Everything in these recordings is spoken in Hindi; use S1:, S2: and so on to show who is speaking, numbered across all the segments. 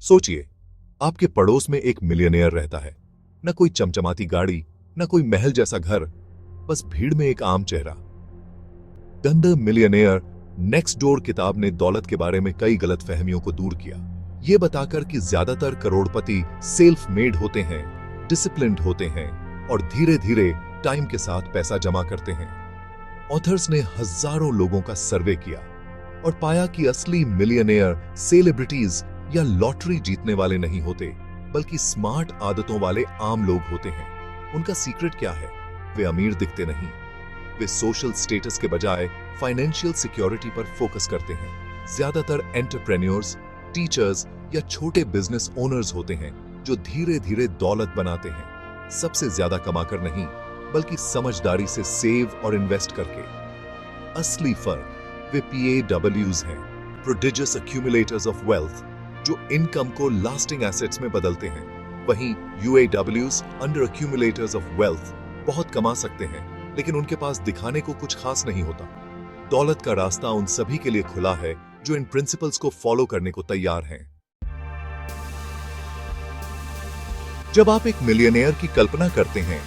S1: सोचिए, आपके पड़ोस में एक मिलियनेयर रहता है। न कोई चमचमाती गाड़ी, न कोई महल जैसा घर, बस भीड़ में एक आम चेहरा। द मिलियनेयर नेक्स्ट डोर किताब ने दौलत के बारे में कई गलतफहमियों को दूर किया, ये बताकर कि ज्यादातर करोड़पति सेल्फ मेड होते हैं, डिसिप्लिन्ड होते हैं और धीरे धीरे टाइम के साथ पैसा जमा करते हैं। ऑथर्स ने हजारों लोगों का सर्वे किया और पाया कि असली मिलियनेयर सेलिब्रिटीज या लॉटरी जीतने वाले नहीं होते, बल्कि स्मार्ट आदतों वाले आम लोग होते हैं। उनका सीक्रेट क्या है? वे अमीर दिखते नहीं, वे सोशल स्टेटस के बजाय फाइनेंशियल सिक्योरिटी पर फोकस करते हैं। ज्यादातर एंटरप्रेन्योर्स, टीचर्स या छोटे बिजनेस ओनर्स होते हैं जो धीरे धीरे दौलत बनाते हैं, सबसे ज्यादा कमाकर नहीं, बल्कि समझदारी से सेव और इन्वेस्ट करके। असली फर्क वे PAWs हैं, प्रोडिजियस एक्यूमुलेटर्स ऑफ वेल्थ, जो इनकम को लास्टिंग एसेट्स में बदलते हैं। वहीं UAWs, अंडर एक्यूमुलेटर्स ऑफ वेल्थ, बहुत कमा सकते हैं, लेकिन उनके पास दिखाने को कुछ खास नहीं होता। दौलत का रास्ता उन सभी के लिए खुला है जो इन प्रिंसिपल्स को फॉलो करने को तैयार हैं। जब आप एक मिलियनेयर की कल्पना करते हैं,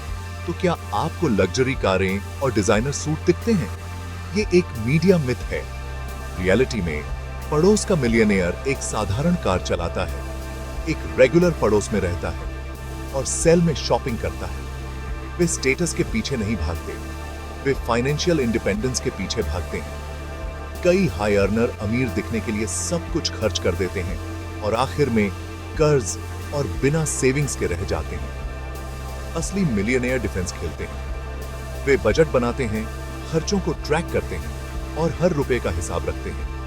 S1: तो क्या आपको लग्जरी कारें और डिजाइनर सूट दिखते हैं? ये एक मीडिया मिथ है। रियलिटी में पड़ोस का मिलियनेयर एक साधारण कार चलाता है, एक रेगुलर पड़ोस में रहता है और सेल में शॉपिंग करता है। वे स्टेटस के पीछे नहीं भागते, वे फाइनेंशियल इंडिपेंडेंस के पीछे भागते हैं। कई हाई अर्नर अमीर दिखने के लिए सब कुछ खर्च कर देते हैं और आखिर में कर्ज और बिना सेविंग्स के रह जाते हैं। असली मिलियनेयर डिफेंस खेलते हैं। वे बजट बनाते हैं, खर्चों को ट्रैक करते हैं और हर रुपए का हिसाब रखते हैं।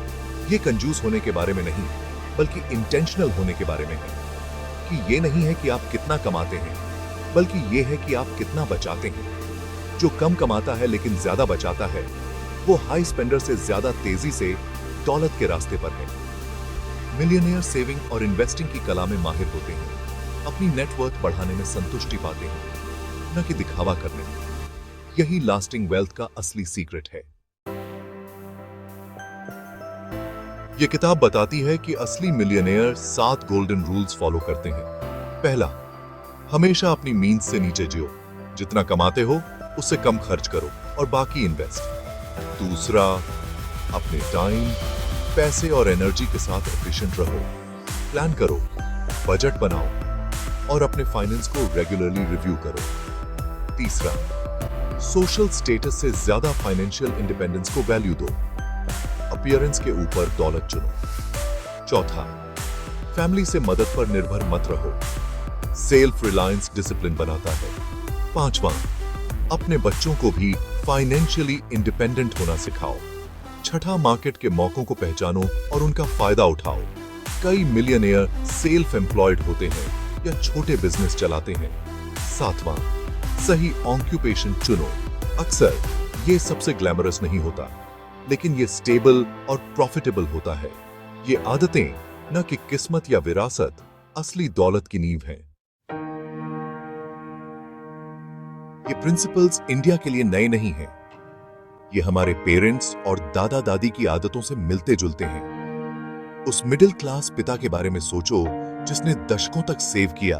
S1: ये कंजूस होने के बारे में नहीं, बल्कि इंटेंशनल होने के बारे में है। कि ये नहीं है कि आप कितना कमाते हैं, बल्कि ये है कि आप कितना बचाते हैं। जो कम कमाता है लेकिन ज्यादा बचाता है, वो हाई स्पेंडर से ज्यादा तेजी से दौलत के रास्ते पर है। मिलियनेयर सेविंग और इन्वेस्टिंग की कला में माहिर होते हैं, अपनी नेटवर्थ बढ़ाने में संतुष्टि पाते हैं, न कि दिखावा करने में। यही लास्टिंग वेल्थ का असली सीक्रेट है। यह किताब बताती है कि असली मिलियनेयर 7 गोल्डन रूल्स फॉलो करते हैं। पहला, हमेशा अपनी मीन्स से नीचे जियो। जितना कमाते हो उससे कम खर्च करो और बाकी इन्वेस्ट। दूसरा, अपने टाइम, पैसे और एनर्जी के साथ एफिशिएंट रहो। प्लान करो, बजट बनाओ और अपने फाइनेंस को रेगुलरली रिव्यू करो। तीसरा, सोशल स्टेटस से ज्यादा फाइनेंशियल इंडिपेंडेंस को वैल्यू दो। अपीयरेंस के ऊपर दौलत चुनो। चौथा, फैमिली से मदद पर निर्भर मत रहो। सेल्फ रिलायंस डिसिप्लिन बनाता है। पांचवा, अपने बच्चों को भी फाइनेंशियली इंडिपेंडेंट होना सिखाओ। छठा, मार्केट के मौकों को पहचानो और उनका फायदा उठाओ। कई मिलियनेयर सेल्फ एम्प्लॉयड होते हैं या छोटे बिजनेस चलाते हैं। सातवां, सही ऑक्यूपेशन चुनो। अक्सर ये सबसे ग्लैमरस नहीं होता, लेकिन ये स्टेबल और प्रॉफिटेबल होता है। ये आदतें न कि किस्मत या विरासत, असली दौलत की नींव हैं। ये प्रिंसिपल्स इंडिया के लिए नए नहीं हैं। ये हमारे पेरेंट्स और दादा दादी की आदतों से मिलते जुलते हैं। उस मिडिल क्लास पिता के बारे में सोचो जिसने दशकों तक सेव किया,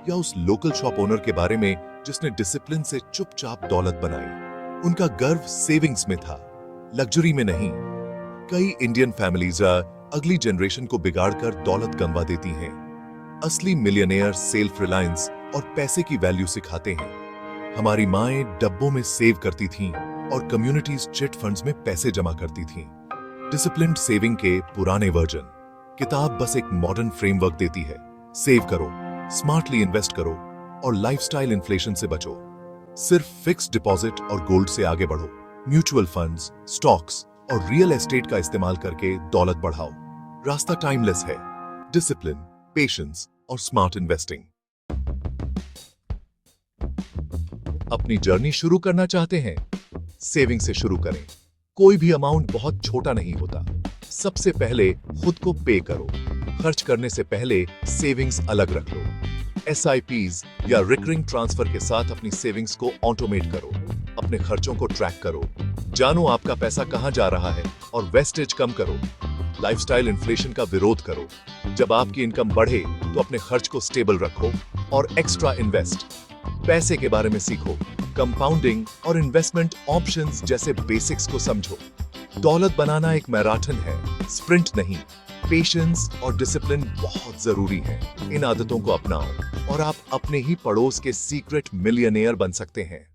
S1: या उस लोकल शॉप ओनर के बारे में जिसने डिसिप्लिन से चुपचाप दौलत बनाई। उनका गर्व सेविंग्स में था, लग्जरी में नहीं। कई इंडियन फैमिलीज अगली जनरेशन को बिगाड़कर दौलत गंवा देती हैं। असली मिलियनेयर सेल्फ रिलायंस और पैसे की वैल्यू सिखाते हैं। हमारी माएं डब्बों में सेव करती थीं और कम्युनिटीज चिट फंड्स में पैसे जमा करती थीं। डिसिप्लिन्ड सेविंग के पुराने वर्जन। किताब बस एक मॉडर्न फ्रेमवर्क देती है। सेव करो, स्मार्टली इन्वेस्ट करो और लाइफस्टाइल इन्फ्लेशन से बचो। सिर्फ फिक्स्ड डिपॉजिट और गोल्ड से आगे बढ़ो। म्यूचुअल फंड्स, स्टॉक्स और रियल एस्टेट का इस्तेमाल करके दौलत बढ़ाओ। रास्ता टाइमलेस है, डिसिप्लिन, पेशेंस और स्मार्ट इन्वेस्टिंग। अपनी जर्नी शुरू करना चाहते हैं? सेविंग से शुरू करें। कोई भी अमाउंट बहुत छोटा नहीं होता। सबसे पहले खुद को पे करो। खर्च करने से पहले सेविंग्स अलग रख लो। SIPs या रिकरिंग ट्रांसफर के साथ अपनी सेविंग्स को ऑटोमेट करो। अपने खर्चों को ट्रैक करो। जानो आपका पैसा कहां जा रहा है और वेस्टेज कम करो। लाइफस्टाइल इन्फ्लेशन का विरोध करो। जब आपकी इनकम बढ़े तो अपने खर्च को स्टेबल रखो और एक्स्ट्रा इन्वेस्ट। पैसे के बारे में सीखो, कंपाउंडिंग और इन्वेस्टमेंट ऑप्शंस जैसे बेसिक्स को समझो। दौलत बनाना एक मैराथन है, स्प्रिंट नहीं। पेशेंस और डिसिप्लिन बहुत जरूरी है। इन आदतों को अपनाओ और आप अपने ही पड़ोस के सीक्रेट मिलियनेयर बन सकते हैं।